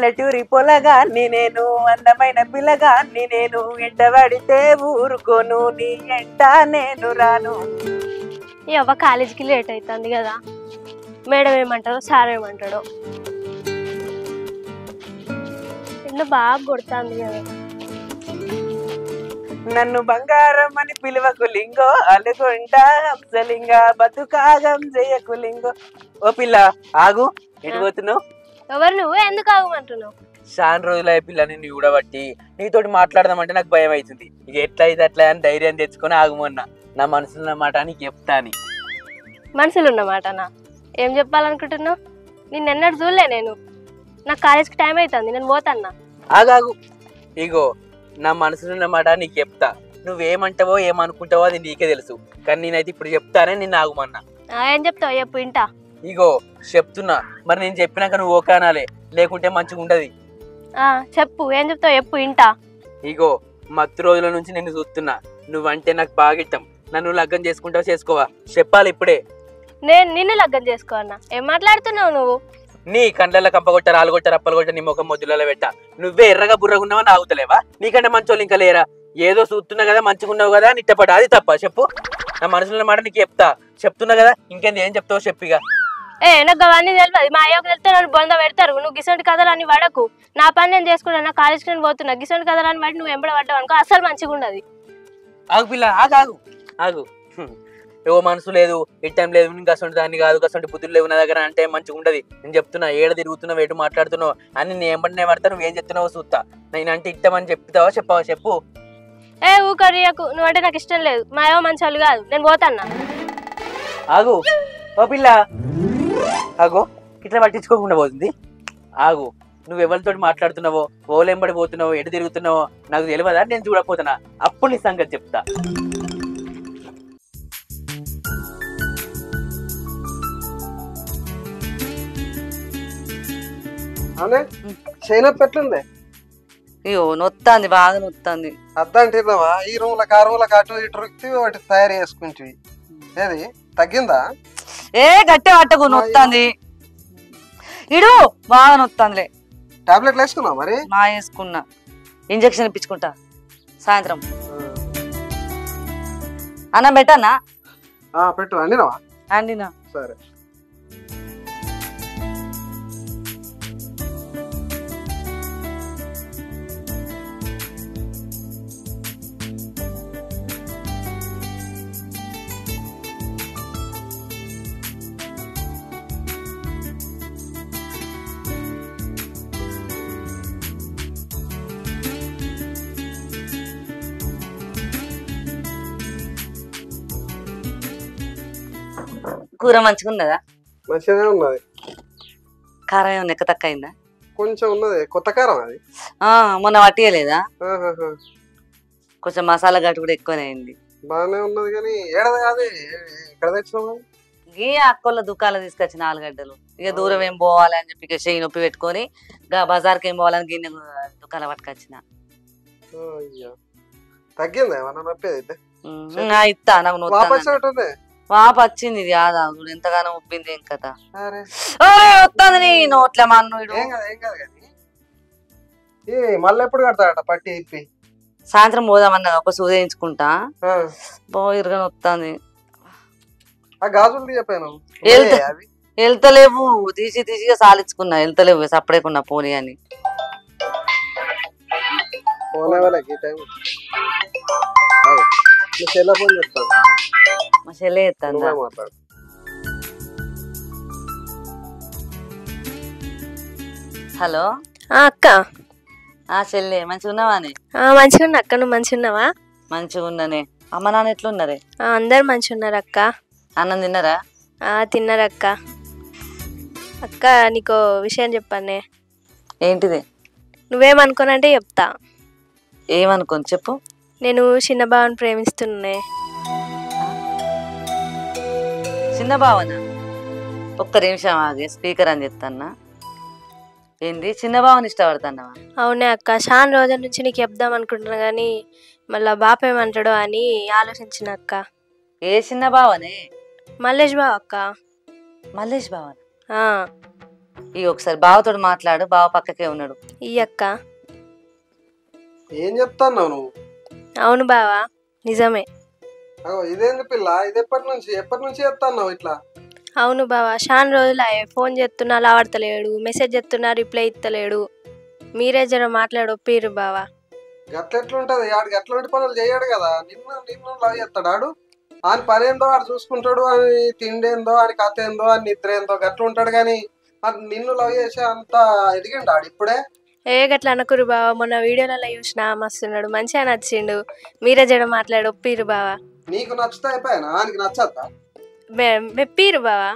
పల్లెటూరి పొలగాన్ని నేను, అందమైన పిల్లగాన్ని నేను, ఎంట పడితే ఊరుకోను, నీ ఎంట నేను రాను. అవ్వ కాలేజీకి లేట్ అవుతుంది కదా, మేడం ఏమంటారో సార్ ఏమంటాడో. ఎండ బాగా కొడుతుంది కదా. నన్ను బంగారం అని పిలువకు లింగో, అలుగుంట హంసలింగ, బతుకాగం చెయ్యకు లింగో. ఓ పిల్ల ఆగు, ఎటు పోతున్నావు? ఎవరు నువ్వు, ఎందుకు ఆగమంటున్నావు? చాలా రోజులై పిల్ల నిన్ను చూడబట్టి నీతోటి మాట్లాడదామంటే నాకు భయం అవుతుంది. ఇక ఎట్లా అయితే అట్లా అని ధైర్యం తెచ్చుకొని ఆగుమన్నా. నా మనసులో మాట నీకు చెప్తాని. మనసులో ఉన్నమాటనా? ఏం చెప్పాలనుకుంటున్నావు? నిన్ను ఎన్నడూ చూడలే నేను. నాకు కాలేజ్కి టైం అవుతుంది, నేను పోతాన్నా. ఆగాగు, ఇగో నా మనసులో ఉన్న మాట నీకు చెప్తా. నువ్వేమంటావో ఏమనుకుంటావో అది నీకే తెలుసు, కానీ నేనైతే ఇప్పుడు చెప్తానే నిన్ను ఆగుమన్నా. ఏం చెప్తావు చెప్పు, ఇంటా. ఇగో చెప్తున్నా, మరి నేను చెప్పినాక నువ్వు ఓకే అనాలే, లేకుంటే మంచిగా ఉండదు. చెప్పు, ఏం చెప్తావు చెప్పు, ఇంటా. ఇగో మత్తు రోజుల నుంచి నిన్ను చూస్తున్నా, నువ్వంటే నాకు బాగా ఇష్టం. నన్ను లగ్గం చేసుకుంటావా చేసుకోవా చెప్పాలి ఇప్పుడే. నేను నిన్ను లగ్గం చేసుకోవన్నా? ఏం మాట్లాడుతున్నావు నువ్వు? నీ కండ్ల కంపగొట్ట, రాలుగొట్ట, రప్పలగొట్ట, నీ ముఖం మొద్దులలో పెట్ట. నువ్వే ఎర్రగా బుర్రగున్నావా ఆగుతలేవా? నీకంటే మంచోళ్ళు ఇంకా లేరా? ఏదో చూస్తున్నా కదా, మంచిగున్నావు కదా అని ఇట్టపడ, అది తప్ప చెప్పు. నా మనసులో మాట నీకు చెప్తున్నా కదా, ఇంకేంది ఏం చెప్తావో చెప్పిగా. నాకు అవన్నీ తెలియదు. మా అయ్యకు వెళ్తే నన్ను బొంద పెడతారు. నువ్వు గిసంటి కథలు అని పడకు. నా పని నేను చేసుకున్నా, నా కాలేజ్కి నేను పోతున్నా. గిసంటి కథలు అని పడి నువ్వు ఎంబడ పడ్డావు అనుకో, అసలు మంచిగా ఉండదు. ఆగు పిల్ల, ఆగు ఆగు. ఏవో మనసు లేదు, ఇట్టం లేదు, ఇంకా అసలు దాన్ని కాదు, అసలు బుద్ధులు లేవు నా దగ్గర అంటే మంచిగా ఉండదు. నేను చెప్తున్నా, ఏడ తిరుగుతున్నావు, ఎటు మాట్లాడుతున్నావు అని నేను ఏమంటే పడతా, నువ్వేం చెప్తున్నావో చూస్తా. నేను అంటే ఇట్టమని చెప్తావా చెప్పావా చెప్పు. ఊకరియకు, నువ్వంటే నాకు ఇష్టం లేదు. మా అయ్యో మంచి వాళ్ళు కాదు, నేను పోతాన్నా. ఆగు ఓ పిల్ల, ఆగో, ఇట్లా పట్టించుకోకుండా పోతుంది. ఆగు, నువ్వు ఎవరితో మాట్లాడుతున్నావో, ఓలెంబడి పోతున్నావో, ఎటు తిరుగుతున్నావో నాకు తెలియదా? నేను చూడకపోతున్నా, అప్పుడు నీ సంగతి చెప్తా. చేయనొప్పి అయ్యో నొత్తాంది, బాగా నొత్తాంది. అద్దంటున్నావా? ఈ రూమ్లకు ఆ రూమ్లకు అటు ఇటు రుక్తి వాటి తయారు చేసుకుంటువి. ఏది తగ్గిందా? గట్టి పట్టకు, నొత్తాంది. ఇడు బాగా నొత్తాందిలే. టాబ్లెట్లు వేసుకున్నావు మరి? వేసుకున్నా, ఇంజక్షన్ ఇప్పించుకుంటా సాయంత్రం. అన్నం పెట్టన్నా? పెట్టు. అండినవా? అండినా. సరే. కూర మంచిగా ఉన్నదా? మంచిగానే ఉన్నది. కారం ఏమన్నా ఎక్క తక్కువ అయిందా? కొంచెం ఉన్నది. కొత్త కారం అది. మొన్న పట్టియలేదా? కొంచెం మసాలా ఘాటు కూడా ఎక్కువనే అయింది. బాగానే ఉన్నది కానీ ఏడది కాదు, ఎక్కడ తెచ్చినావు? ఈ అక్కోళ్ళ దుకాణాలు తీసుకొచ్చిన 4 గడ్డలు. ఇక దూరం ఏం పోవాలి అని చెప్పి ఇక చెయ్యి నొప్పి పెట్టుకొని బజార్కి ఏం పోవాలని గిన్నె దుకాణాలు పట్టుకొచ్చిన. తగ్గిందా ఏమన్నా నొప్పి? అయితే ఇస్తా, నాకు నొప్పి వాపు వచ్చింది. ఇది ఆదా ఎంతగానో ఉబ్బింది. ఏం కదా వస్తుంది నీ నోట్లే మా అన్నుడు. మళ్ళీ ఎప్పుడు కడతాడట పట్టి ఇప్పి? సాయంత్రం పోదామన్నా, ఒక సూది వేయించుకుంటా. ఇరుగా వస్తుంది. ఆ గాజులు తీయపోయాను. వెళ్తలేవు, తీసిగా సాలించుకున్నా. వెళ్తలేవు, సపడేకున్నా పోనీ అని. మా చెల్లె ఎత్తాను. హలో అక్క. చెల్లె మంచిగా ఉన్నావానే? మంచిగా ఉన్నా అక్క, నువ్వు మంచిగా ఉన్నావా? మంచిగా ఉన్నానే. అమ్మ నాన్న ఎట్లున్నారే? అందరు మంచిగా ఉన్నారు అక్క. అన్నం తిన్నారా? తిన్నారక్క. అక్క నీకో విషయం చెప్పానే. ఏంటిది? నువ్వేమనుకోనంటే చెప్తా. ఏమనుకోని చెప్పు. నేను చిన్న బావని ప్రేమిస్తున్నా. చిన్న బావన? ఒక్క నిమిషం ఆగే, స్పీకర్ అని చెప్తాన్నా. ఏంది, చిన్న బావని ఇష్టపడుతున్నావా? అవునే అక్క, చాలా రోజుల నుంచి నీకు చెప్దాం అనుకుంటున్నా కానీ మళ్ళా బాప ఏమంటాడో అని ఆలోచించిన అక్క. ఏ చిన్న బావనే? మల్లేష్ బావ అక్క. మల్లేష్ బావన? ఈ ఒకసారి బావతో మాట్లాడు, బావ పక్కకే ఉన్నాడు. ఈ అక్క. ఏం చెప్తాన్నావు నువ్వు? అవును బావా, నిజమే. ఇదేంది పిల్ల, ఇది ఎప్పటి నుంచి చెప్తాన్నావు ఇట్లా? అవును బావా, చాలా రోజులు ఫోన్ చేస్తున్నా లావడతలేడు, మెసేజ్ చేస్తున్నా రిప్లై ఇస్తలేడు. మీరే జర మాట్లాడు ఒప్పిరు బావా. గట్లెట్లుంటది, ఆడు గట్లాంటి పనులు చేయడు కదా. నిన్ను లవ్ చేస్తాడు ఆడు. ఆయన పని ఏందో ఆడు చూసుకుంటాడు, అని తిండి ఏందో, అని కథ ఏందో, అని నిద్ర ఏందో గట్ల ఉంటాడు. కానీ నిన్ను లవ్ చేసే అంత ఎదిగిండు ఆడు ఇప్పుడే. గట్లా అనకురు బావా, మొన్న వీడియోలలో చూసినా మస్తున్నాడు, మంచిగా నచ్చిండు. మీరే జడ మాట్లాడు ఒప్పిరు బావా. నీకు నచ్చితే అయిపోయానా, ఆయనకి నచ్చద్దా? మెప్పిరు బావా.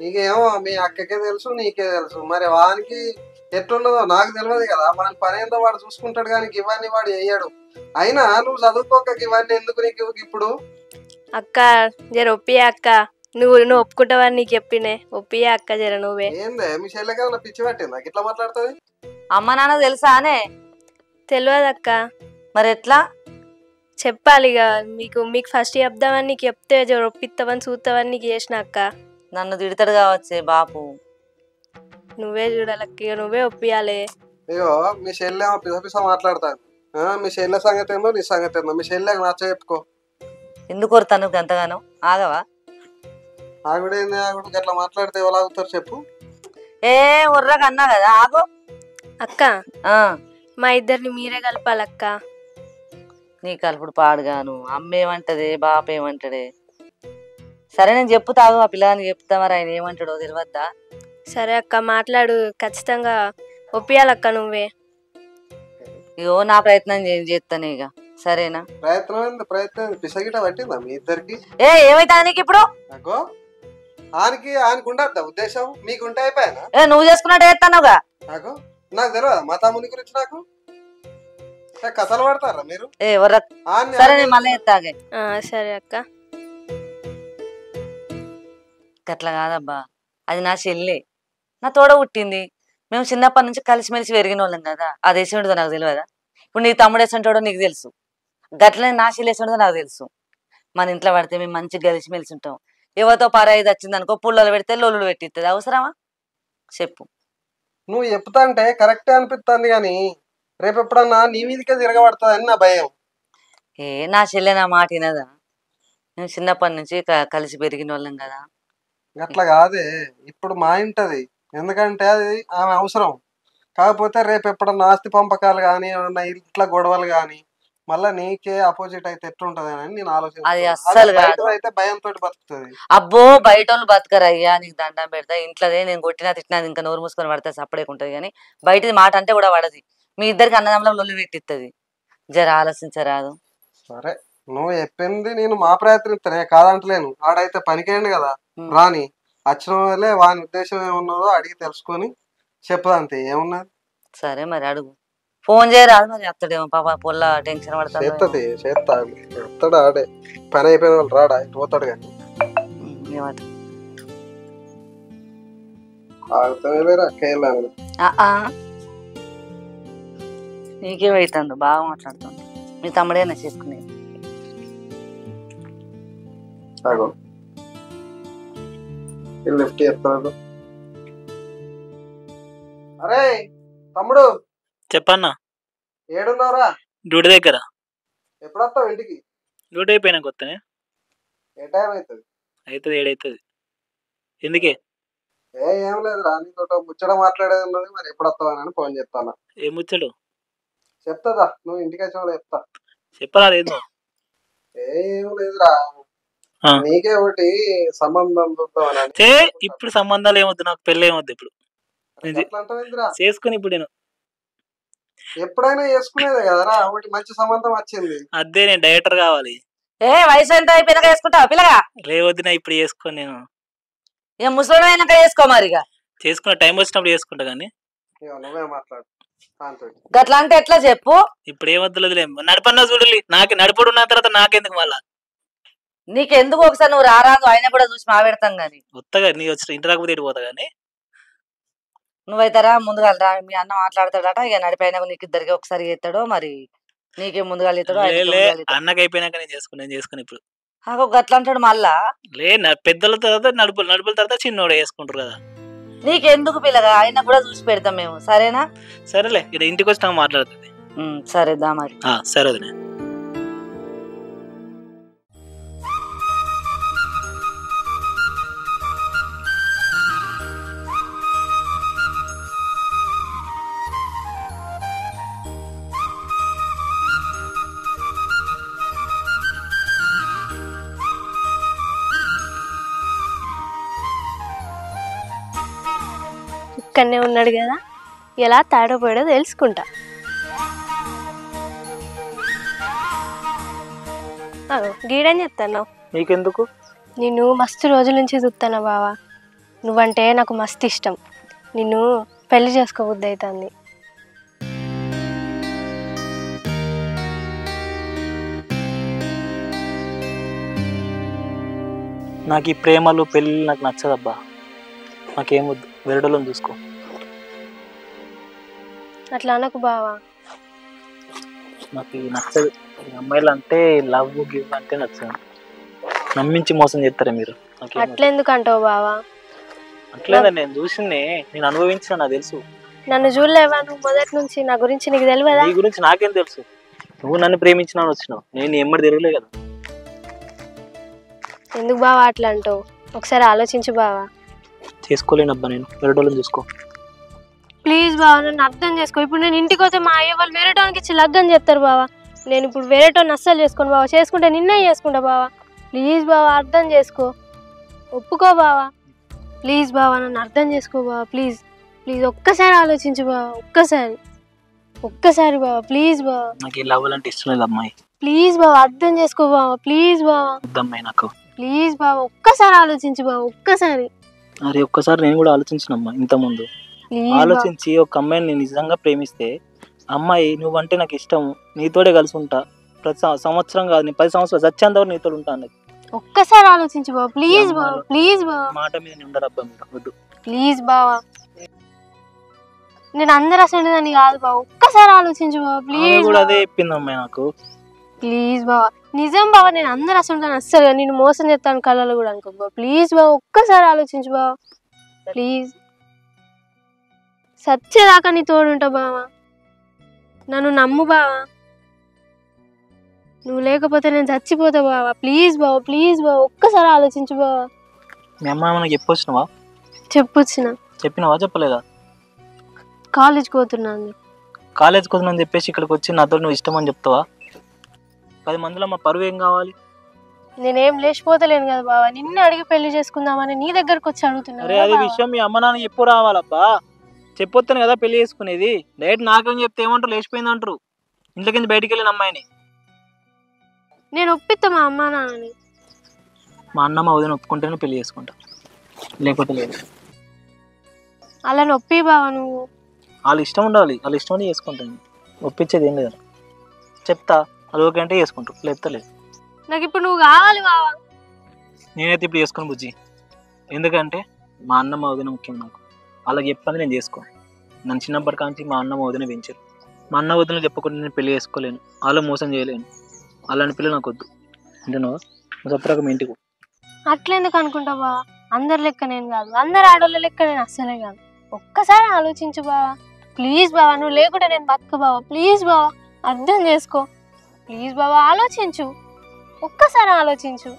నీకేమో మీ అక్కకే తెలుసు, నీకే తెలుసు. మరి వానికి ఎట్లున్నదో నాకు తెలియదు కదా. వాని పని ఏందో వాడు చూసుకుంటాడు, కానీ ఇవన్నీ వాడు వేయడు. అయినా నువ్వు చదువుకోక ఇవన్నీ ఎందుకు నీకు ఇప్పుడు? అక్క జర ఒప్పియా అక్క, నువ్వు ఒప్పుకుంటావని నీకు చెప్పినే, ఒప్పియా అక్క జర నువ్వే. ఏందే మీ చెల్లెగా పిచ్చి పట్టిందా ఇట్లా మాట్లాడుతుంది? అమ్మ నాన్న తెలుసా అనే? తెలియదు అక్క. మరి ఎట్లా చెప్పాలి ఇక మీకు ఫస్ట్ చెప్దామని, నీకు చెప్తే జర ఒప్పిస్తావని చూస్తావని నీకు చేసిన అక్క. నన్ను తిడతాడు కావచ్చే బాపు. నువ్వే చూడాలక్క, నువ్వే ఒప్పియాలి. అయ్యో మీ చెల్లె పిస మాట్లాడతాను. మీ చెల్లె సంగతి ఏందో, నీ సంగతి ఏందో. మీ చెల్లె నచ్చ చెప్పుకో. ఎందుకు కొడతాను ఎంతగానో? ఆగవా? ఆవిడేంది, ఆవిడ అట్లా మాట్లాడితే ఎవలాగుతారు చెప్పు? ఉర్రగా అన్నా కదా, ఆగో. అక్క మా ఇద్దరిని మీరే కలపాలక్క. నీ కలుపుడు పాడుగాను. అమ్మ ఏమంటది, బాప ఏమంటాడే? సరే నేను చెప్పుతాగు, ఆ పిల్లగానికి చెప్తా. మరి ఆయన ఏమంటాడో తెలియద్దా? సరే అక్క మాట్లాడు, ఖచ్చితంగా ఒప్పియాలక్క నువ్వే. ఇగో నా ప్రయత్నం చేస్తాను ఇక. సరేనా? ప్రయత్నం పిసగిట పట్టిందా మీ ఇద్దరికి? ఏమైతే నీకు ఇప్పుడు? అగో ఆయనకు ఉండద్దా ఉద్దేశం? మీకుంటే అయిపోయానా? నువ్వు చేసుకున్నట్టు చేస్తానుగా. నాకు తెలియదా మా తమ్ముని గురించి? నాకు కథలు పడతారా మీరు? సరే నేను మళ్ళీ ఎత్తాగే. సరే అక్క. అట్లా కాదబ్బా, అది నా చెల్లి, నా తోడ పుట్టింది. మేము చిన్నప్పటి నుంచి కలిసిమెలిసి పెరిగిన వాళ్ళం కదా. అది వేసేటో నాకు తెలియదా? ఇప్పుడు నీ తమ్ముడు వేసేటోడో నీకు తెలుసు, గట్లనే నా చెల్లి వేసేటో నాకు తెలుసు. మన ఇంట్లో పడితే మేము మంచిగా కలిసిమెలిసి ఉంటాం. ఎవరితో పరాయిది వచ్చింది అనుకో, పుల్లలు పెడితే లొల్లులు పెట్టిస్తుంది. అవసరమా చెప్పు? నువ్వు చెప్తా అంటే కరెక్టే అనిపిస్తుంది, కానీ రేపు ఎప్పుడన్నా నీ మీదకే తిరగబడుతుంది అని నా భయం. నా చెల్లె నా మాట వినదా? మేము చిన్నప్పటి నుంచి కలిసి పెరిగిన వాళ్ళం కదా. అట్లా కాదే, ఇప్పుడు మా ఇంటది. ఎందుకంటే అది ఆమె అవసరం. కాకపోతే రేపు ఎప్పుడన్నా ఆస్తి పంపకాలు కానీ, ఏమన్నా ఇంట్లో గొడవలు కానీ, మళ్ళా నీకే అపోజిట్ అయితే ఎట్లుంటది అని నేను ఆలోచిస్తాను. అయితే భయంతో బతుకుతుంది. అబ్బో బయట వాళ్ళు బతకరయ్యా, నీకు దండం పెడతా. ఇంట్లోదే నేను కొట్టినా తిట్టినా ఇంకా నోరు మూసుకొని పడితే సపరేట్ ఉంటది, కానీ బయటది మాట అంటే కూడా పడది. మీ ఇద్దరికి అన్నదమ్ముల లొల్లి పెట్టిస్తుంది. జర ఆలోచించరాదు? సరే నువ్వు చెప్పింది నేను మా ప్రయత్నిస్తానే, కాదంటలేను. ఆడైతే పనికేయండి కదా, రాని వచ్చిన వాళ్ళే వాని ఉద్దేశం ఏమున్నదో అడిగి తెలుసుకొని చెప్పదంతే, ఏమున్నది. సరే మరి అడుగు, ఫోన్ చేయరాదు. మరి అత్తడేమో పాప పొల్ల టెన్షన్ పడతాడు. చెప్తాడు ఆడే. పని అయిపోయిన వాళ్ళు రాడా ఇటు పోతాడు. కానీ నీకేమైతుందో బాగా మాట్లాడుతుంది. మీ తమ్ముడేనా చేసుకునేది? అరే తమ్ముడు చెప్పన్నా. ఏడున్నారా? డ్యూటీ దగ్గర. ఎప్పుడు వస్తావు ఇంటికి? డ్యూటీ అయిపోయినా కొత్తనే. ఏ టైం అవుతుంది? 7 అవుతుంది. ఎందుకే? ఏం లేదు రా, నీతో ముచ్చట మాట్లాడేది ఉన్నది. మరి ఎప్పుడు వస్తావని ఫోన్ చెప్తాను. ఏం ముచ్చడు? చెప్తాదా, నువ్వు ఇంటికి వచ్చిన వాళ్ళు చెప్తా. చెప్పరాదు ఏందో. ఏం లేదురా, నీకే ఒకటి సంబంధం చూద్దామని. ఇప్పుడు సంబంధాలు ఏమొద్దు, నాకు పెళ్ళి ఏమొద్దు. ఇప్పుడు చేసుకుని ఇప్పుడు నేను ఎప్పుడైనా చేసుకునేదే కదరా, ఒకటి మంచి సంబంధం వచ్చింది. అదే నేను డైరెక్టర్ కావాలి. వయసు ఎంత అయిపోయినాక చేసుకుంటావా పిల్లగా? లేవద్దు, నా ఇప్పుడు చేసుకోను. నేను ముసలి అయినాక చేసుకో. మరిగా చేసుకున్న టైం వచ్చినప్పుడు చేసుకుంటా. కానీ నువ్వే మాట్లాడు. గట్లా అంటే ఎట్లా చెప్పు? ఇప్పుడు ఏమొద్దులే, నడపన్నా చూడాలి. నాకు నడుపుడు ఉన్న తర్వాత నాకెందుకు మళ్ళా? నీకెందుకు? ఒకసారి నువ్వు రారాదు, ఆయన కూడా చూసి మా పెడతాం. కానీ కొత్తగా నీ వచ్చిన ఇంటి రాకపోతే ఇటు పోతా. కానీ నువ్వైతారా ముందుగా రా, మీ అన్న మాట్లాడతాడట. ఇక నడిపోయినా నీకు ఇద్దరికి ఒకసారి చేస్తాడో, మరి నీకేం ముందుగా అన్నకి అయిపోయినాక నేను చేసుకుని ఇప్పుడు గట్లా అంటాడు. మళ్ళా లే పెద్దల తర్వాత నడుపుల తర్వాత చిన్నోడు వేసుకుంటారు కదా. నీకెందుకు పిల్లగా అయినా కూడా చూసి పెడతాం మేము, సరేనా? సరేలే, ఇక్కడ ఇంటికి వచ్చినా మాట్లాడుతుంది. సరే దా మరి. సరే వదినా. ఇక్కడనే ఉన్నాడు కదా, ఎలా తాడపోయాడో తెలుసుకుంటా. గీడని చెప్తాను. నీకెందుకు? నిన్ను మస్తు రోజుల నుంచి చూస్తాను బావా, నువ్వంటే నాకు మస్తు ఇష్టం. నిన్ను పెళ్లి చేసుకోబుద్ది అవుతుంది. నాకు ఈ ప్రేమలు పెళ్ళి నాకు నచ్చదబ్బా. నాకేం వద్దు, వేరేటోళ్ళని చూసుకో. అట్లా అనకు బావా. నాకు నచ్చదు అమ్మాయిలు అంటే, లవ్ గివ్ అంటే నచ్చదు. నమ్మించి మోసం చేస్తారా మీరు? అట్లెందుకు అంటావు బావా? అట్లేదా, నేను చూసిందే, నేను అనుభవించిన, నాకు తెలుసు. నన్ను చూడలేవా నువ్వు మొదటి నుంచి? నా గురించి నీకు తెలియదా? నీ గురించి నాకేం తెలుసు? నువ్వు నన్ను ప్రేమించినా వచ్చినావు, నేను ఎమ్మడి తిరగలే కదా. ఎందుకు బావా అట్లా అంటావు? ఒకసారి ఆలోచించు బావా. చేసుకోలేనబ్బా, నేను వేరేటోళ్ళని చూసుకో. ప్లీజ్ బావా, నన్ను అర్థం చేసుకో. ఇప్పుడు నేను ఇంటికి వస్తే మా అయ్య వాళ్ళు వేరేటోనికి ఇచ్చి లగ్గం చేస్తారు బావా. నేను ఇప్పుడు వేరేటోని అస్సలు చేసుకోను బావా. చేసుకుంటే నిన్నే చేసుకుంటా బావా. ప్లీజ్ బావా, అర్థం చేసుకో, ఒప్పుకో బావా. ప్లీజ్ బావా, నన్ను అర్థం చేసుకో బావా. ప్లీజ్ ప్లీజ్ ఒక్కసారి ఆలోచించు బావా, ఒక్కసారి బావా. ప్లీజ్ బావా, నాకు ఈ లవ్ అంటే ఇష్టం లేదు అమ్మాయి. ప్లీజ్ బావా, అర్థం చేసుకో బావా. ప్లీజ్ బావా, వద్దమ్మాయి నాకు. ప్లీజ్ బావా, ఒక్కసారి ఆలోచించు బావా, ఒక్కసారి. అరే ఒక్కసారి నేను కూడా ఆలోచించినమ్మా, ఇంత ముందు ఆలోచించి ఒక అమ్మాయిని నేను నిజంగా ప్రేమిస్తే, అమ్మాయి నువ్వంటే నాకు ఇష్టం, నీతోడే కలిసి ఉంటా, ప్రతి సంవత్సరం కాదు, నేను 10 సంవత్సరాలు చచ్చేంత వరకు నీతో ఉంటా అన్నది. ఒక్కసారి ఆలోచించు బావా. ప్లీజ్ బావా, ప్లీజ్ బావా. మాట మీద నేను ఉండరబ్బా మీరు, వద్దు. ప్లీజ్ బావా, నేను అందరు అసలు కాదు బావా. ఒక్కసారి ఆలోచించు బావా. ప్లీజ్ కూడా అదే చెప్పింది అమ్మాయి నాకు. ప్లీజ్ బావా, నిజం బావా, నేను అందరు అసలు అస్సలు నేను మోసం చేస్తాను కళ్ళలో కూడా అనుకో బావా. ప్లీజ్ బావా, ఒక్కసారి ఆలోచించు బావా. ప్లీజ్, సచ్చేదాకా నీ తోడుంటా బావా. నన్ను నమ్ము బావా, నువ్వు లేకపోతే నేను చచ్చిపోతా బావా. ప్లీజ్ బావా, ప్లీజ్ బావా, ఒక్కసారి ఆలోచించు బావా. మీ అమ్మాయి మనకి చెప్పొచ్చినవా? చెప్పినావా? చెప్పలేదా? కాలేజ్కి పోతున్నాను. కాలేజ్కి పోతున్నాను చెప్పేసి ఇక్కడికి వచ్చి నాతో నువ్వు ఇష్టం అని చెప్తావా? 10 మందిలో మా పరువు ఏం కావాలి? నేనేం లేచిపోతలేను కదా బావా, నిన్ను అడిగి పెళ్లి చేసుకుందామని నీ దగ్గరకు వచ్చి అడుగుతున్నా. అరే అది విషయం మీ అమ్మ నాన్న ఎప్పుడు రావాలబ్బా, చెప్పొస్తాను కదా పెళ్లి చేసుకునేది. డైరెక్ట్ నాకేం చెప్తే ఏమంటారు, లేచిపోయింది అంటారు. ఇంట్లో కింద బయటికి వెళ్ళిన అమ్మాయిని నేను ఒప్పిస్తా మా అమ్మ నాన్నని. మా అన్న మా వదిన ఒప్పుకుంటేనే పెళ్లి చేసుకుంటా, లేకపోతే లేదు. అలా నొప్పి బావా నువ్వు. వాళ్ళు ఇష్టం ఉండాలి, వాళ్ళు ఇష్టం ఉండి చేసుకుంటాను. ఒప్పించేది ఏం లేదు, చెప్తా అది ఓకే అంటే చేసుకుంటారు, లేకపోతే లేదు. నాకు ఇప్పుడు నువ్వు కావాలి బావా. నేనైతే ఇప్పుడు చేసుకుని బుజ్జి, ఎందుకంటే మా అన్న మా వదిన ముఖ్యం నాకు. వాళ్ళకి చెప్పండి నేను చేసుకోను. నన్ను చిన్నప్పటి కాంచి మా అన్న మా వదిన పెంచారు. మా అన్న వదిన చెప్పకుండా నేను పెళ్లి చేసుకోలేను, వాళ్ళు మోసం చేయలేను. అలాంటి పిల్లలు నాకు వద్దు. అంటే నువ్వు సపరేట్గా మీ ఇంటికి. అట్లెందుకు అనుకుంటా బావా, అందరి లెక్క నేను కాదు, అందరు ఆడోళ్ళ లెక్క నేను అస్సలే కాదు. ఒక్కసారి ఆలోచించు బావా. ప్లీజ్ బావా, నువ్వు లేకుంటే నేను బతుక బావా. ప్లీజ్ బావా, అర్థం చేసుకో. ప్లీజ్ బావా, ఆలోచించు, ఒక్కసారి ఆలోచించు.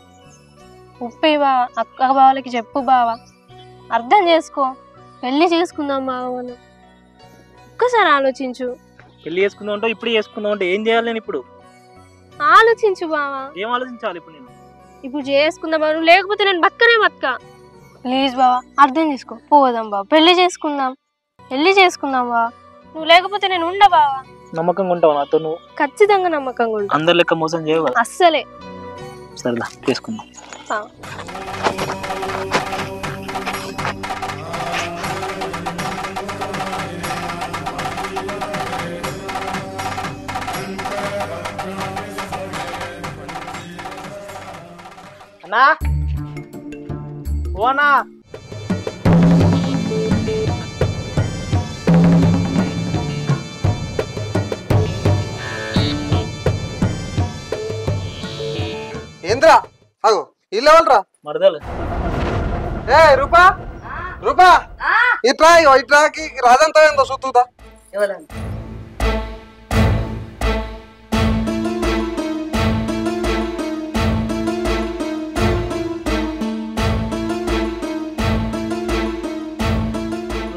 ఉప్పి బావా, అక్క బావలకి చెప్పు బావా, అర్థం చేసుకో. పెళ్లి చేసుకుందాం బావా మనం. ఒక్కసారి ఆలోచించు. పెళ్లి చేసుకుందాం అంటే ఇప్పుడు చేసుకుందాం అంటే ఏం చేయాలి నేను ఇప్పుడు? ఆలోచించు బావా. ఏం ఆలోచించాలి ఇప్పుడు నేను? ఇప్పుడు చేసుకుందాం బావా, నువ్వు లేకపోతే నేను బక్కనే బతుక. ప్లీజ్ బావా, అర్థం చేసుకో. పోదాం బావా, పెళ్లి చేసుకుందాం బావా. నువ్వు లేకపోతే నేను ఉండ బావా. నమ్మకంగా ఉంటావు నాతో నువ్వు? ఖచ్చితంగా నమ్మకంగా ఉంటా. అందరి లెక్క మోసం చేయవు కదా? అస్సలే. సరేలా చేసుకుందాం. అన్నా ఓనా ఏంద్రా అగో ఇల్లు ఎవరు రా? మరదలు. ఏ రూపా రూపా ఇట్రా ఇట్రాకి రాజంతా ఏందో సుత్తుదా ఎవరండి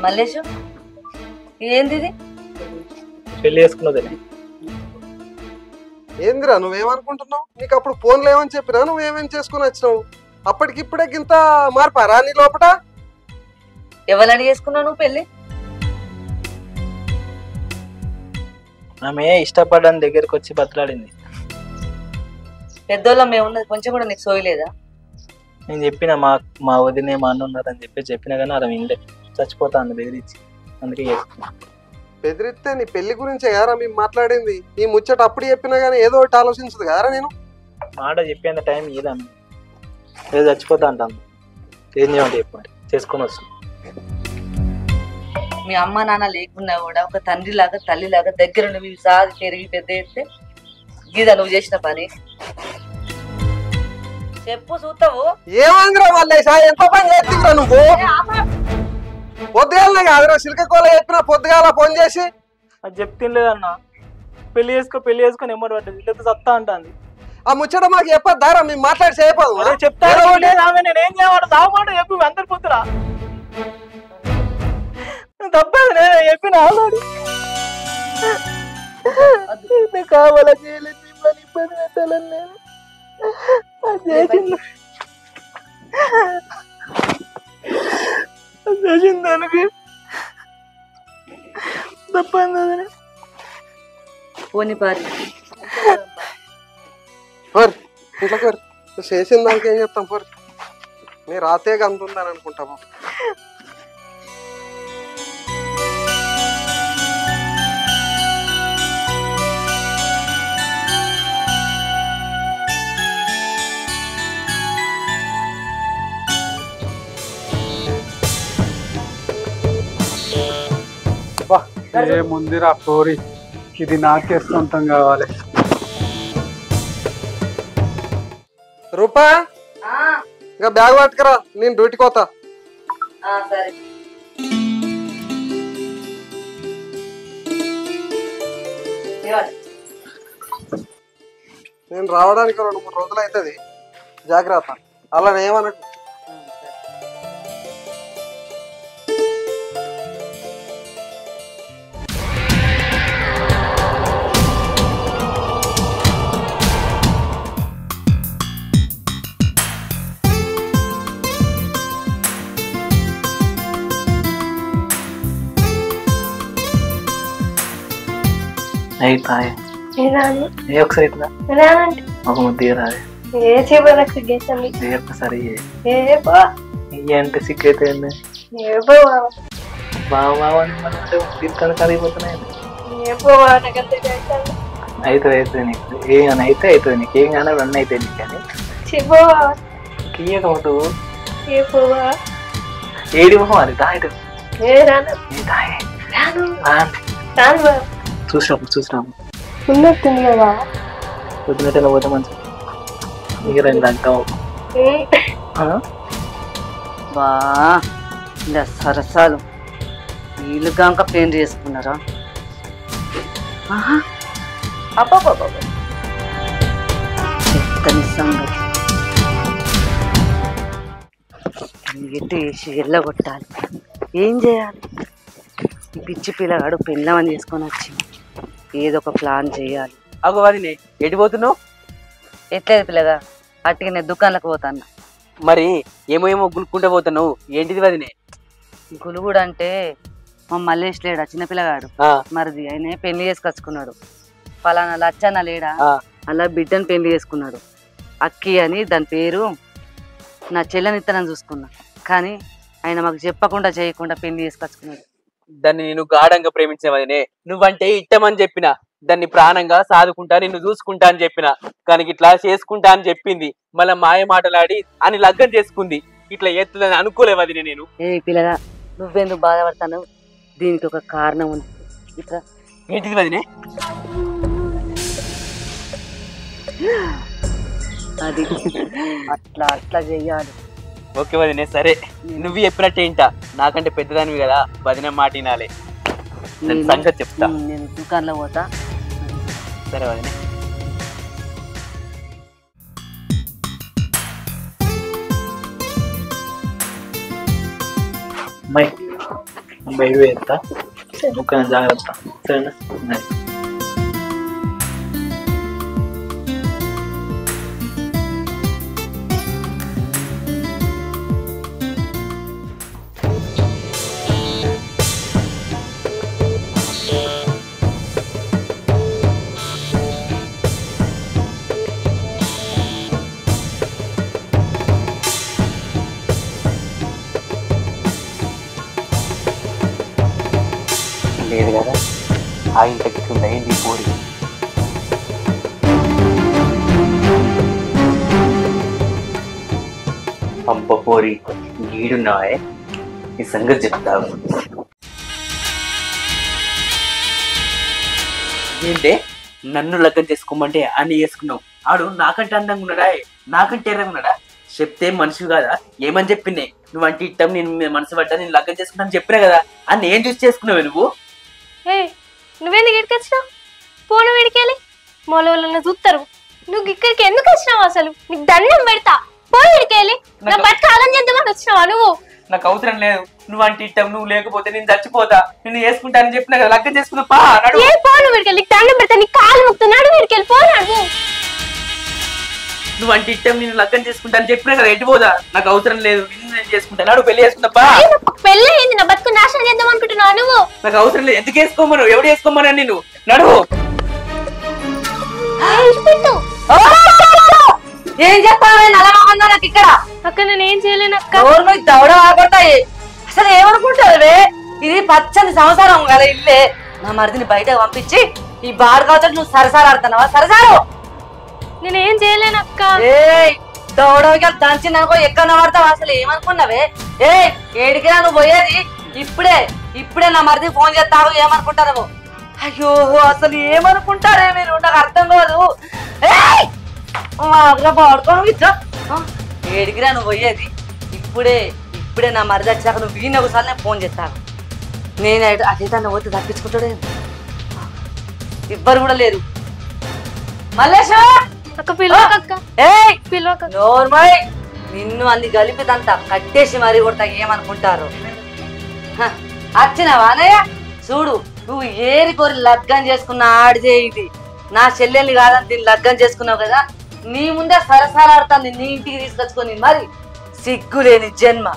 మల్లేషు ఏంది ఇది పెళ్లి చేసుకున్నది ఏందిరా నువ్వేమనుకుంటున్నావు? నీకు అప్పుడు ఫోన్లు ఏమని చెప్పినా నువ్వేమేం చేసుకుని వచ్చినావు? అప్పటికిప్పుడే గింత మార్పారా నీ లోపట? ఎవరిని చేసుకున్నావు నువ్వు పెళ్లి? ఆమె ఇష్టపడని దగ్గరికి వచ్చి బతలాడింది. పెద్దోళ్ళ మేమున్నది కొంచెం కూడా నీకు సోయలేదా? నేను చెప్పిన మా వదినే మా అన్న ఉన్నారని చెప్పినా కానీ అలా వినలే. చచ్చిపోతా అంది బెదిరించి. అందుకే చేసుకున్నా. బెదిరిస్తే నీ పెళ్లి గురించే కదరా మేము మాట్లాడింది. ఈ ముచ్చట అప్పుడు చెప్పినా గానీ ఏదో ఒకటి ఆలోచించదు కదరా నేను. మాట చెప్పేంత టైం ఏదమ్మ ఏదో చచ్చిపోతా అంటాను. ఏం చేయమంటే చెప్పండి చేసుకొని వస్తుంది. మీ అమ్మ నాన్న లేకున్నా కూడా ఒక తండ్రి లాగా తల్లి లాగా దగ్గర నువ్వు సాగి పెరిగి పెద్ద ఎత్తే గీదా నువ్వు చేసిన పని చెప్పు చూస్తావు. ఏమైందిరా మల్లేశా? ఎంత పని చేస్తుందిరా నువ్వు? పొద్దుగాలనే కాదురా సిల్కకోల చెప్పినా పొద్దుగాల ఫోన్ చేసి అది చెప్తినలేదన్న. పెళ్లి చేసుకొని ఎమ్మడి పడ్డది. లేదా సత్తా అంటాంది. ఆ ముచ్చట మాకు చెప్పొద్దారా? మేము మాట్లాడి చేయపోదు. చెప్తాను నేనేం చేయమంటే దావమాట చెప్పి అందరి పొద్దురా తప్పదు. నేను చెప్పిన ఆల్రెడీ కావాలా చేయలేదు మిమ్మల్ని ఇబ్బంది పెట్టాలని నేను చేసిన దానికి తప్పని పోనీ పారి ఇట్లా ఫర్ చేసిన దానికి ఏం చెప్తాం ఫర్? నీ రాతే గంతుందని అనుకుంటాము. ఏముందిరా కోరి, ఇది నాకే సొంతం కావాలి. రూపా ఇంకా బ్యాగ్ పట్టుకురా, నేను డ్యూటీకి పోతా. సరే నేను రావడానికి 2-3 రోజులు అవుతుంది. జాగ్రత్త అలా ఏమన్నట్టు. ఒకసారి ఇట్లా ఒక ముద్ద రాదు. ఒక్కసారి అంటే సిగ్గైతే బాగా తీసుకొని కరిగిపోతున్నాయి. అవుతుంది నీకు ఏమైనా అయితే అవుతుంది. నీకు ఏం కానీ రన్ అవుతాయి నీకు. కానీ ఇయ్యకముందు ఏడి మొహం అది దాయడు చూసినాము ఉన్నట్టుంది కదా పొద్దునట్టేలా పోతే మంచిగా ఇక 2 అంటావు. బా ఇలా సరసాలు వీళ్ళుగాక పెయిన్ చేసుకున్నారా? అబ్బాబాబా చెత్తని సంగతి ఎటు వేసి వెళ్ళగొట్టాలి. ఏం చేయాలి? ఈ పిచ్చి పిల్లగాడు పెళ్ళమని చేసుకొని వచ్చి ఏదో ఒక ప్లాన్ చేయాలి. అగో అది ఎడిపోతున్నావు? ఎట్లేదు పిల్లగా అట్టిగా నేను దుకాణాలకు పోతాను. మరి ఏమో గులుక్కుంటే పోతున్నావు ఏంటిది వదినే? గులుగుడు అంటే మా మల్లేష్ లేడా చిన్నపిల్లగాడు మరిది ఆయన పెళ్లి చేసుకొచ్చుకున్నాడు. ఫలానా లచ్చన్న లేడా అలా బిడ్డను పెళ్లి చేసుకున్నాడు. అక్కి అని దాని పేరు. నా చెల్లెనిత్తనని చూసుకున్నా కానీ ఆయన మాకు చెప్పకుండా చేయకుండా పెళ్లి చేసుకొచ్చుకున్నాడు. దాన్ని నేను గాఢంగా ప్రేమించిన వదినే. నువ్వంటే ఇట్టమని చెప్పిన, దాన్ని ప్రాణంగా సాదుకుంటా నిన్ను చూసుకుంటా అని చెప్పిన. కానీ ఇట్లా చేసుకుంటా అని చెప్పింది. మళ్ళీ మాయ మాటలాడి అని లగ్గం చేసుకుంది. ఇట్లా ఎత్తుదని అనుకోలేవు వదినే నేను. ఏ పిల్లగా నువ్వెందుకు బాధపడతావు? దీనికి ఒక కారణం ఉంది. ఇట్లా ఏంటిది వదినే? అది అట్లా చెయ్యాలి. ఓకే వదినే సరే నువ్వు చెప్పినట్టే ఇంటా నాకంటే పెద్దదానివి కదా వదిన మాట వినాలి సంగతి చెప్తా నేను దుకాణంలో పోతా సరే వదినే బయట వేస్తా దుకాణం జాగ్రత్త సరేనా లేదు కదా ఆ ఇంటికి ఏంటి పోరి పంప పోరి గీడున్నావే ఈ సంగతి చెప్తావు ఏంటే నన్ను లగ్గం చేసుకోమంటే అన్ని చేసుకున్నావు ఆడు నాకంటే అందంగా ఉన్నాడా నాకంటే ఎర్రగా ఉన్నాడా చెప్తే మనిషి కాదా ఏమని చెప్పిందే నువ్వు అంటే ఇట్టం నేను మనసు పడ్డా నేను లగ్గం చేసుకున్నాను చెప్పినా కదా అన్ని ఏం చూసి చేసుకున్నావు నువ్వు నువ్వెందుకు ఇక్కడికి వచ్చినావు పోను వీడికెళ్ళి మొలవలన్న చూస్తారు నువ్వు ఇక్కడికి ఎందుకు వచ్చినావు అసలు నీకు దండం పెడతా పోయి వీడికెళ్ళి నా బతుకు ఆగం చేద్దామని వచ్చినావా నువ్వు నాకు అవసరం లేదు నువ్వు అంటే ఇట్టం నువ్వు లేకపోతే నేను చచ్చిపోతా నేను చేసుకుంటానని చెప్పినా కదా లగ్గం చేసుకున్నా పోను వీడికెళ్ళి నీకు దండం పెడతా నీకు కాలు ముక్తున్నాడు వీడికెళ్ళి పోనాడు నువ్వు అంటే ఇట్టం నేను లగ్గం చేసుకుంటాను చెప్పినా కదా ఎటుపోదా నాకు అవసరం లేదు నేను చేసుకుంటాను పెళ్లి చేసుకుంటా పెళ్ళి అయింది నా బతుకు నాశనం చేద్దాం అనుకుంటున్నావు నువ్వు నాకు అవసరం లేదు ఎందుకు వేసుకోమను ఎవడు వేసుకోమని నేను నడువు ఏం చేస్తావే నల్లమహందా నాకు ఇక్కడ అక్క నేను ఏం చేయలేను అక్క దవడ ఆగొడతాయి అసలు ఏమనుకుంటావే ఇది పచ్చని సంసారం కదా ఇల్లే నా మరిదిని బయటకు పంపించి ఈ బార్ కావచ్చు నువ్వు సరసాలు ఆడుతున్నావా సరసాలు నేనేం చేయలేను అక్క దౌడకి దంచి నాకు ఎక్కడ పడతావు అసలు ఏమనుకున్నావే ఏడికిరా నువ్వు పోయేది ఇప్పుడే నా మరిది ఫోన్ చేస్తావు ఏమనుకుంటారు అయ్యో అసలు ఏమనుకుంటారే మీరు నాకు అర్థం కాదు పడుకోను ఏడికిరా నువ్వు పోయేది ఇప్పుడే నా మరిది వచ్చాక నువ్వు వీడిని ఒకసారి నేను ఫోన్ చేస్తాను నేను అదే తను పోతే తప్పించుకుంటాడే ఇవ్వరు కూడా లేదు మల్లేశా అక్క పిలవక నిన్ను అన్ని కలిపిదంతా కట్టేసి మరీ కొడతా ఏమనుకుంటారు వచ్చినావా అనయ్య చూడు నువ్వు ఏరి కోరి లగ్గం చేసుకున్న ఆడిదే ఇది నా చెల్లెల్ని కాదని దీన్ని లగ్గం చేసుకున్నావు కదా నీ ముందే సరసాలాడుతుంది నీ ఇంటికి తీసుకొచ్చుకొని మరి సిగ్గులేని జన్మ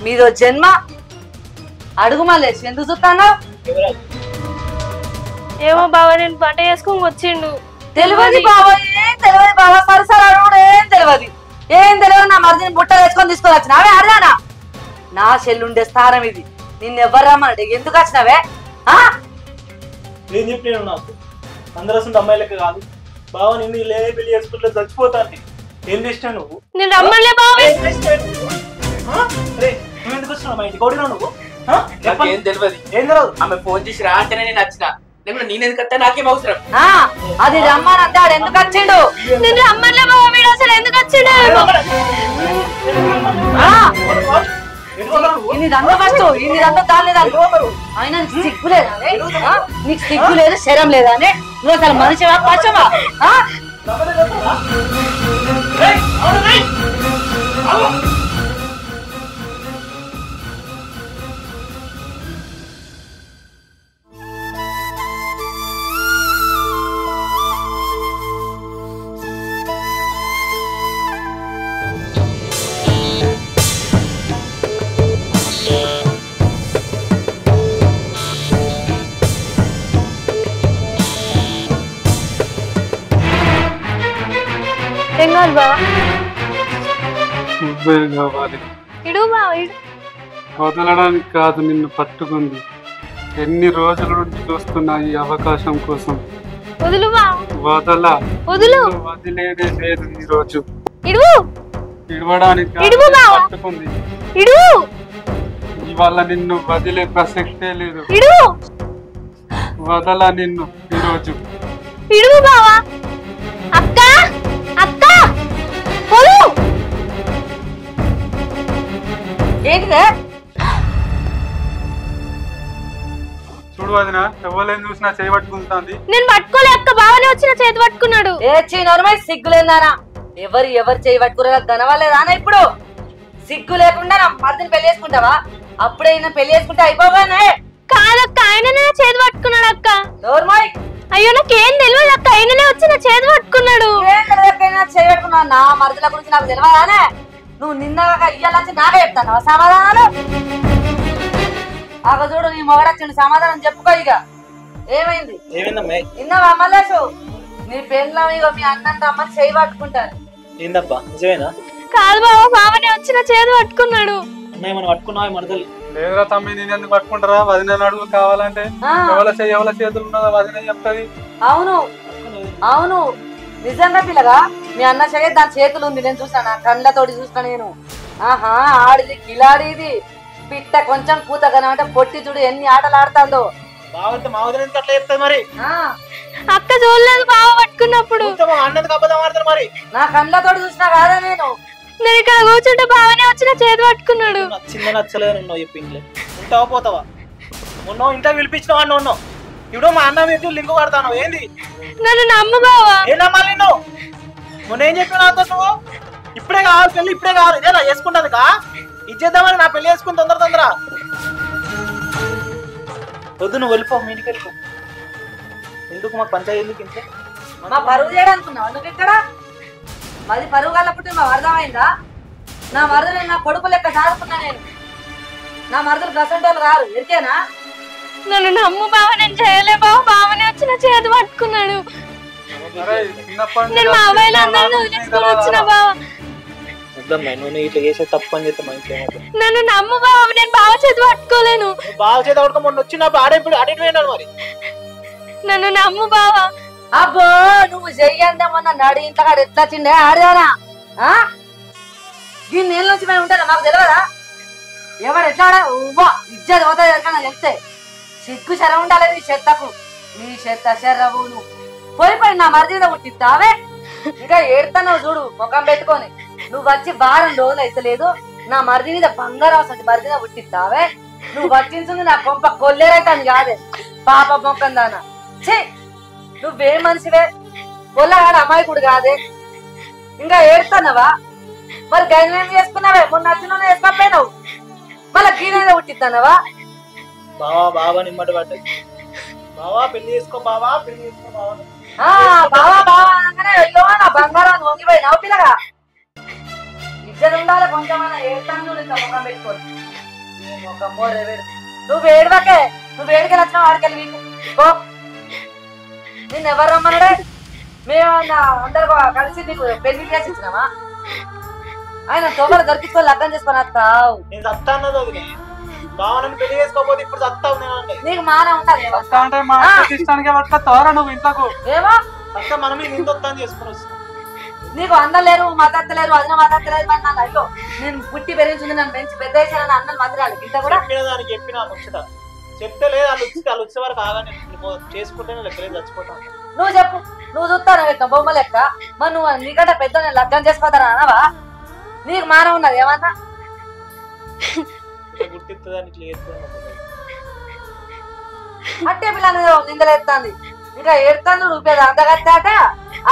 మీదో జన్మ అడుగు మల్లేసి ఎందుకు చూస్తాను ఏమో బాబా నేను పంట చేసుకొని వచ్చిండు తెలియదు బాబా సరసాలు ఏం తెలియదు నా మరిదిని బుట్ట వేసుకొని తీసుకొని వచ్చినావే అడగానా నా చెల్లుండే స్థానం ఇది నిన్ను ఎవరు రమ్మనంటే ఎందుకు వచ్చినావే నేను చెప్పిన నాకు అందరూ అసలు అమ్మాయి లెక్క కాదు బావ నిన్ను లేనే పెళ్లి చేసుకుంటే చచ్చిపోతాను ఏం చేసినా నువ్వు నేను రమ్మలే బావ నువ్వు ఎందుకు వచ్చినావు మా ఇంటికి ఓడినా నువ్వు ఏం తెలియదు ఏం తెలియదు ఆమె ఫోన్ చేసి రా అంటేనే నేను వచ్చిన లేకుంటే నేను ఎందుకు నాకేం అవసరం అది రమ్మనంటే ఆడు ఎందుకు వచ్చిండు నేను రమ్మలే బావ వీడు అసలు ఎందుకు వచ్చిండు ఇన్నిదంతా ఫస్ట్ ఇన్నిదంతా దానిలేదండి ఆయన సిగ్గులేదా నీకు సిగ్గు లేదు శరం లేదా అని నువ్వు అసలు మనిషివా పచ్చవా కావాలి ఇడు బావ ఇడు వదలడానికి కాదు నిన్ను పట్టుకుంది ఎన్ని రోజుల నుంచి చూస్తున్నా ఈ అవకాశం కోసం వదులు బావ వదులు వదిలేదే లేదు ఈ రోజు ఇడు ఇడవడానికి ఇడువు బావ పట్టుకుంది ఇడు ఇవాళ నిన్ను వదిలే ప్రసక్తే లేదు ఇడు వదల నిన్ను ఈరోజు ఇడువు బావ అక్క అక్క వదులు ఏంటిదే చూడు వదిన ఎవరైనా చూసినా చేయబట్టుకుంటుంది. నేను పట్టుకోలే అక్క, బావనే వచ్చిన చేతి పట్టుకున్నాడు. ఏ చీనోరమై సిగ్గులేదానా? ఎవరు చేయి పట్టుకురా గనవాలేదానా? ఇప్పుడు సిగ్గు లేకుండా నా మరిదిని పెళ్లి చేసుకుంటావా? అప్పుడే పెళ్లి చేసుకుంటే అయిపోగానే. కాదక్క, ఆయననే చేతి పట్టుకున్నాడు అక్క. నోర్మాయ్, అయ్యో నాకేం తెలియదు అక్క, ఆయననే వచ్చి నా చేతి పట్టుకున్నాడు. చేయి పట్టుకున్నావు. నా మరిదిల గురించి నాకు తెలియదానే? నువ్వు నిన్న ఇయ్యాలని నాకే చెప్తాను సమాధానాలు. ఆగ చూడు, నీ మొగడొచ్చిండు, సమాధానం చెప్పుకో. ఇక ఏమైంది విన్నావా మల్లేషు? నీ పెళ్ళం ఇక మీ అన్నం రమ్మని చేయి పట్టుకుంటాను. ఏందబ్బా నిజమేనా? కాదు బావ, బావనే వచ్చిన చేతి పట్టుకున్నాడు. అన్నయ్య మనం పట్టుకున్నావా మరదలు? లేదురా తమ్మి, నేను ఎందుకు పట్టుకుంటారా? వదిన అడుగు కావాలంటే ఎవరి చేతులు ఉన్నదో వదిన చెప్తుంది. అవును అవును, నిజంగా పిల్లగా మీ అన్న చెయ్యి దాని చేతులు ఉంది. నేను చూసాను, నా కళ్ళతోటి చూసాను నేను. ఆహా, ఆడిది కిలాడిది పిట్ట కొంచెం కూతగన అంటే పొట్టి చూడు ఎన్ని ఆటలు ఆడుతాందో. బావంటే మా వదిన ఎందుకు అట్లా చెప్తాది మరి? అక్క చూడలేదు బావ పట్టుకున్నప్పుడు. అన్నది అబద్ధం ఆడతారు మరి. నా కళ్ళతోటి చూసినా కాదా నేను ఇక్కడ కూర్చుంటే బావనే వచ్చిన చేతి పట్టుకున్నాడు. నచ్చిందో నచ్చలేదు ఉన్నావు చెప్పి ఇంట్లో ఉంటావా పోతావా? ఉన్నావు ఇంట్లో పిలిపించిన వాడిని ఉన్నావు. ఇప్పుడు మా అన్న మీరు లింకు కడతాను. ఏంది నన్ను నమ్ము బావా. ఏం నమ్మాలి నిన్ను? మొన్న ఏం చెప్పిన నాతో నువ్వు? ఇప్పుడే కావాలి పెళ్ళి, ఇప్పుడే కావాలి. ఇదేనా చేసుకుంటుంది కా? ఇచ్చేద్దామని నా పెళ్లి చేసుకుని తొందర వద్దు, నువ్వు వెళ్ళిపో, మీ ఇంటికి వెళ్ళిపో. ఎందుకు మాకు పంచాయతీ ఎందుకు ఇంట్లో? మా పరువు చేయడానుకున్నావు నువ్వు ఇక్కడ? మాది పరువు కాలప్పుడు మా అర్థమైందా? నా మరుదులు నా కొడుకు లెక్క సాదుకున్నా నేను. నా మరుదులు గసంటోళ్ళు కాదు, ఎరికేనా? నన్ను నమ్ము బావ, నేను చేయలే బావ, బావనే వచ్చిన చేతి పట్టుకున్నాడు. నేను మా అబ్బాయిలు అందరినీ వదిలేసుకొని వచ్చిన బావ. నువ్వు ఇట్లా చేసే తప్పు అని చెప్తే మంచి. నన్ను నమ్ము బావ, నేను బావ చేతి పట్టుకోలేను. బావ చేతి పట్టుకో, మొన్న వచ్చినప్పుడు ఆడేపోయినాడు మరి. నన్ను నమ్ము బావ. అబ్బో, నువ్వు చెయ్యండి మొన్న నడి ఇంతగా ఎట్లా చిండే ఆడదానా? ఈ నీళ్ళ నుంచి మేము ఉంటారా మాకు తెలియదా? ఎవరు ఎట్లా ఆడా ఇచ్చేది పోతుంది ఎక్కడన్నా చెప్తే సిగ్గు శర ఉండాలి. నీ చెత్తకు నీ చెత్త శర్రవు నువ్వు పోయిపోయి నా మరిదిన పుట్టిస్తావే. ఇంకా ఏడుతున్నావు చూడు ముఖం పెట్టుకొని. నువ్వు వచ్చి వారం రోజులు అయితే లేదు, నా మరిది మీద బంగారం వస్తుంది మరిదిన పుట్టిస్తావే. నువ్వు పట్టించుంది నా కొంప కొల్లేరైతాను కాదే పాప మొక్కం దానా. ఛీ, నువ్వే మనిషివే, పొల్లగాడు అమాయకుడు కాదే. ఇంకా ఏడుతున్నావా? మరి గైన చేసుకున్నావే, మొన్న నచ్చిన వేసుకోపోయినావు, మళ్ళీ గీనైనా పుట్టిస్తున్నావా? బావా బావా నిమ్మటి పడ్డ బావా పెళ్లి చేసుకో, బావా పెళ్లి చేసుకో బావా. బావా బావా అనగానే వెళ్ళో నా బంగారం వంగిపోయినావు పిల్లగా. ఇద్దరు ఉండాలి కొంచెమైనా. ఏడుతాను ముఖం పెట్టుకోని ఒక మోరేవేడు. నువ్వు ఏడవకే, నువ్వు ఏడికి వచ్చినావు ఆడికెళ్ళి మీకు నిన్ను ఎవరు రమ్మన్నాడే? మేము అందరు కలిసి నీకు పెళ్లి చేసి ఇచ్చినామా? ఆయన తొగలు దొరికించుకొని లగ్గం చేసుకొని వస్తావు. నేను చస్తా అన్నది వదిలే. బావ నన్ను పెళ్లి చేసుకోకపోతే ఇప్పుడు చస్తావు. నేను నీకు మానే ఉంటది నువ్వు ఇంతకు ఏమో చస్తా, మనమే నిందొత్తాను చేసుకుని వస్తాం. నీకు అందలేరు మద్దలేరు అదిన మద్దలేదు అన్నాను. అయ్యో, నేను పుట్టి పెరిగించింది, నన్ను పెంచి పెద్ద చేయాలని అన్నలు మద్దరాలి ఇంత కూడా దానికి చెప్పిన ముచ్చట చెప్తే లేదు. వాళ్ళు వచ్చే వరకు ఆగానే చేసుకుంటేనే లెక్కలేదు, చచ్చిపోతాను. నువ్వు చెప్పు, నువ్వు చూస్తాను పెట్టిన బొమ్మ లెక్క. మరి నువ్వు నీకంటే పెద్ద నేను లగ్గం చేసుకోతారా అనవా? నీకు మానం ఉన్నది ఏమన్నా? గుర్తిస్తుందని ఇట్లా చేస్తాను అంటే పిల్లలు నిందలేస్తుంది. ఇంకా ఏడుతాను రూపాయలు అందగట్టాట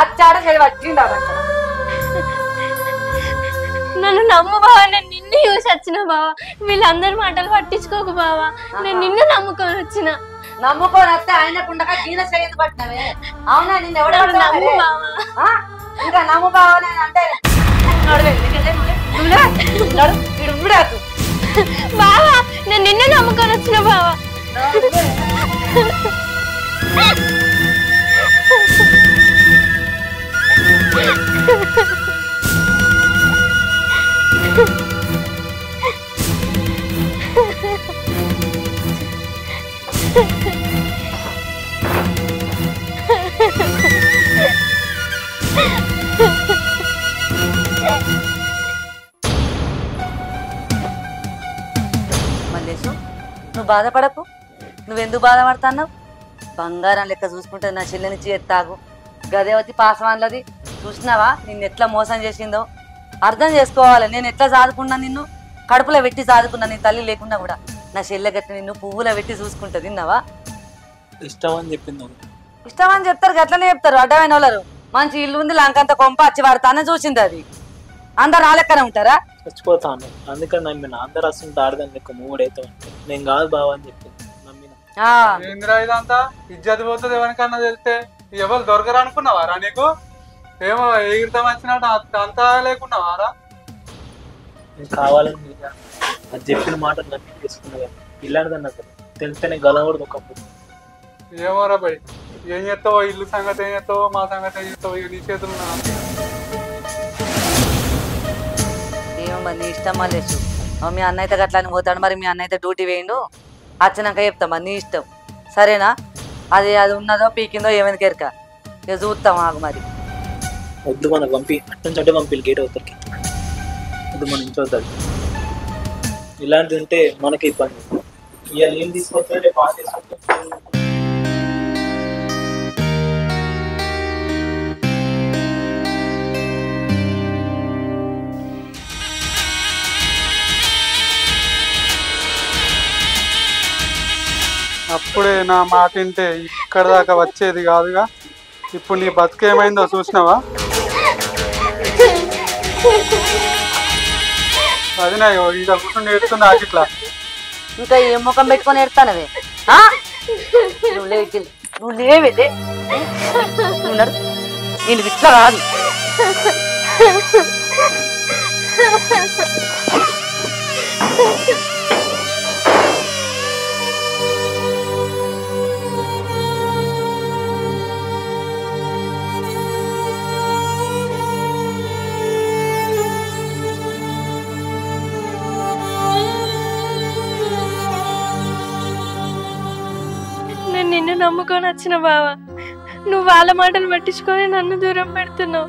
అచ్చాడ చేయి వచ్చిండాడు. నన్ను నమ్ము బావా, నేను నిన్ను చూసి వచ్చిన బావా. వీళ్ళందరి మాటలు పట్టించుకోకు బావా, నేను నిన్ను నమ్ముకొని వచ్చిన. నమ్ముకొని వస్తే ఆయనకుండగా గీన చేయదు పట్టినవే. అవునా? నిన్ను ఎవరు నమ్ము బావా. ఇంకా నమ్ము బావా అంటే బావా, నేను నిన్ను నమ్ముకొని వచ్చిన బావా. మల్లేశు, నువ్వు బాధపడకు. నువ్వెందుకు బాధపడుతున్నావు? బంగారం లెక్క చూసుకుంటే నా చెల్లెనిచ్చి ఎత్తాగు. గదేవతి పాసవాన్లది చూసినావా నిన్ను ఎట్లా మోసం చేసిందో? అర్థం చేసుకోవాలి. నేను ఎట్లా సాదుకున్నా నిన్ను కడుపులో పెట్టి సాదుకున్నా నీ తల్లి లేకున్నా కూడా నా చెల్లె గట్టి నిన్ను పువ్వులో పెట్టి చూసుకుంటుంది విన్నావా? ఇష్టం అని చెప్పింది. ఇష్టం అని చెప్తారు, గట్లనే చెప్తారు అడ్డమైన వాళ్ళు. మంచి ఇల్లు ఉంది, లంకంత కొంప వచ్చి వాడు తనే చూసింది. అది అందరు నా లెక్కనే ఉంటారా? చచ్చిపోతాను అందుకని నమ్మిన. అందరు వస్తుంటే ఆడదాన్ని లెక్క మూడైతే నేను కాదు బావా అని చెప్పింది, నమ్మిన. ఏందిరా ఇదంతా? ఇజ్జత్ పోతుంది ఎవరికన్నా తెలిస్తే. ఎవరు దొరకరు అనుకున్నావారా నీకు? ఏమో ఎగిరితం వచ్చినట్టు అంతా లేకున్నావారా? నేను కావాలని అది చెప్పిన మాటలు నమ్మి తీసుకున్నా కానీ ఇల్లాడదని అసలు తెలిస్తేనే గలవడదు ఒకప్పుడు. ఏమోరా బయ్, ఏం చేస్తావో ఇల్లు సంగతి, ఏం చేస్తావో మా సంగతి ఏం చేస్తావో నీ చేతులు. ఏమో మరి నీ ఇష్టం మళ్ళీ. మీ అన్న అయితే గట్లా అని పోతాడు, మరి మీ అన్న అయితే డ్యూటీ వేయండు, వచ్చినాక చెప్తా మరి నీ ఇష్టం. సరేనా? అది ఉన్నదో పీకిందో ఏమైంది కెరక, ఇక చూస్తాం ఆగు మరి. వద్దు మనకు పంపి అట్టంచి అంటే పంపిల్లి గేట్ అవుతారికి. వద్దు మన ఇంట్లో అవుతాడు. ఇలాంటిది ఉంటే మనకి ఇబ్బంది. ఇవాళ ఏం తీసుకొస్తే రేపు బాగా తీసుకుంటాం. అప్పుడే నా మాట వింటే ఇక్కడ దాకా వచ్చేది కాదుగా. ఇప్పుడు నీ బతుకేమైందో చూసినావా? అది నా ఇంకా కూర్చొని ఏడుతున్నా ఇట్లా. ఇంకా ఏ ముఖం పెట్టుకొని ఎడతానవే? నువ్వు లేవేదే, నేను ఇట్లా కాదు. నిన్ను నమ్ముకొని వచ్చిన బావా, నువ్వు వాళ్ళ మాటలు పట్టించుకొని నన్ను దూరం పెడుతున్నావు.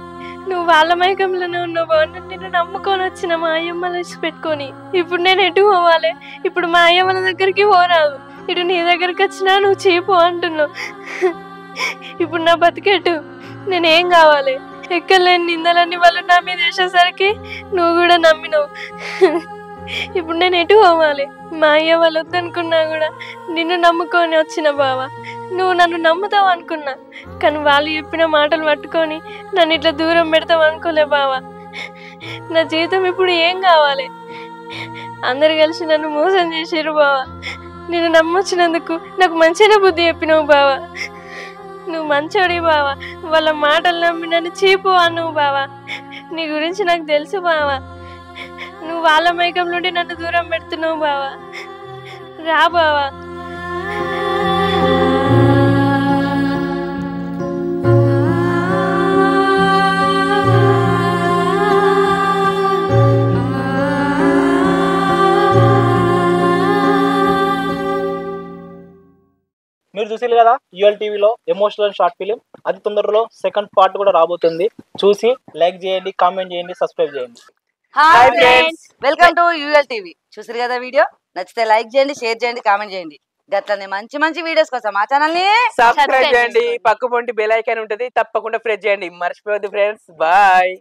నువ్వు వాళ్ళ మైకంలోనే ఉన్నావు బావ. నిన్ను నమ్ముకొని వచ్చిన మా అయ్యమ్మలు వచ్చి పెట్టుకొని ఇప్పుడు నేను ఎటు పోవాలి? ఇప్పుడు మా అయ్యమ్మల దగ్గరికి పోరాదు, ఇటు నీ దగ్గరికి వచ్చినా నువ్వు చీపు అంటున్నావు. ఇప్పుడు నా బతికెటు? నేనేం కావాలి? ఎక్కలేని నిందలన్నీ వాళ్ళు నా మీద వేసేసరికి నువ్వు కూడా నమ్మినావు. ఇప్పుడు నేను ఎటు పోవాలి? మా అయ్య వాళ్ళు వద్దనుకున్నా కూడా నిన్ను నమ్ముకొని వచ్చిన బావా. నువ్వు నన్ను నమ్ముతావు అనుకున్నా, కానీ వాళ్ళు చెప్పిన మాటలు పట్టుకొని నన్ను ఇట్లా దూరం పెడతావు అనుకోలే బావా. నా జీవితం ఇప్పుడు ఏం కావాలి? అందరు కలిసి నన్ను మోసం చేసారు బావా. నేను నమ్మొచ్చినందుకు నాకు మంచిగా బుద్ధి చెప్పినావు బావా. నువ్వు మంచోడి బావా. వాళ్ళ మాటలు నమ్మి నన్ను చీపు అన్నావు బావా. నీ గురించి నాకు తెలుసు బావా. నువ్వు వాళ్ళ మైకం నుండి నన్ను దూరం పెడుతున్నావు బావా. రా బావా. మీరు చూసారు కదా యూఎల్ టీవీలో ఎమోషనల్ షార్ట్ ఫిలిం. అతి తొందరలో సెకండ్ పార్ట్ కూడా రాబోతుంది. చూసి లైక్ చేయండి, కామెంట్ చేయండి, సబ్స్క్రైబ్ చేయండి. Hi friends, welcome to UL TV. చూసారు కదా వీడియో? నచ్చితే లైక్ చేయండి, షేర్ చేయండి, కామెంట్ చేయండి. గట్లనే మంచి మంచి వీడియోస్ కోసం మా ఛానల్ ని సబ్స్క్రైబ్ చేయండి. పక్క పొంటి బెల్ ఐకాన్ ఉంటది, తప్పకుండా ప్రెస్ చేయండి. మర్చిపోవద్దు ఫ్రెండ్స్. బాయ్.